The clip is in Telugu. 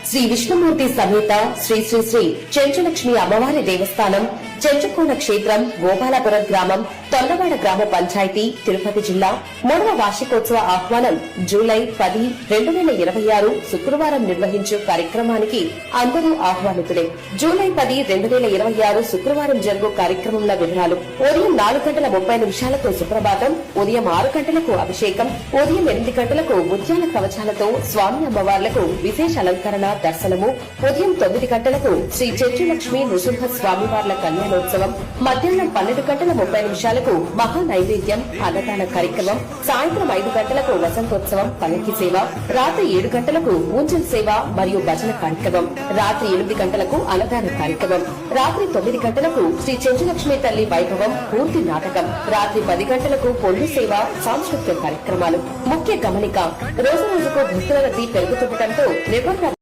శ్రీ విష్ణుమూర్తి సమేత శ్రీ శ్రీ శ్రీ చెంచులక్ష్మి అమ్మవారి దేవస్థానం, చెంచుకోన క్షేత్రం, గోపాలపురం గ్రామం, తొండవాడ గ్రామ పంచాయతీ, తిరుపతి జిల్లా 3వ వార్షికోత్సవ ఆహ్వానం జూలై 10, 2026 శుక్రవారం నిర్వహించే కార్యక్రమానికి అందరూ ఆహ్వానితులే. జూలై 10, 2026 శుక్రవారం జరుగు కార్యక్రమంలో వివరాలు: ఉదయం 4:30 సుప్రభాతం, ఉదయం 6 గంటలకు అభిషేకం, ఉదయం 8 గంటలకు ముత్యాల కవచాలతో స్వామి అమ్మవార్లకు విశేష అలంకరణ దర్శనము, ఉదయం 9 గంటలకు శ్రీ చెంచులక్ష్మి నృసింహ స్వామివార్ల కళ్యాణోత్సవం, మధ్యాహ్నం 12:30 మహా నైవేద్యం అన్నదాన కార్యక్రమం, సాయంత్రం 5 గంటలకు వసంతోత్సవం పల్లకి సేవ, రాత్రి 7 గంటలకు ఊంజల్ సేవ మరియు భజన కార్యక్రమం, రాత్రి 8 గంటలకు అన్నదాన కార్యక్రమం, రాత్రి 9 గంటలకు శ్రీ చెంచులక్ష్మి తల్లి వైభవం పూర్తి నాటకం, రాత్రి 10 గంటలకు పొల్లు సేవ, సాంస్కృతిక కార్యక్రమాలు. ముఖ్య గమనిక: రోజు రోజుకు భక్తుల రద్దీ పెరుగుతుండటంతో నిర్వహణ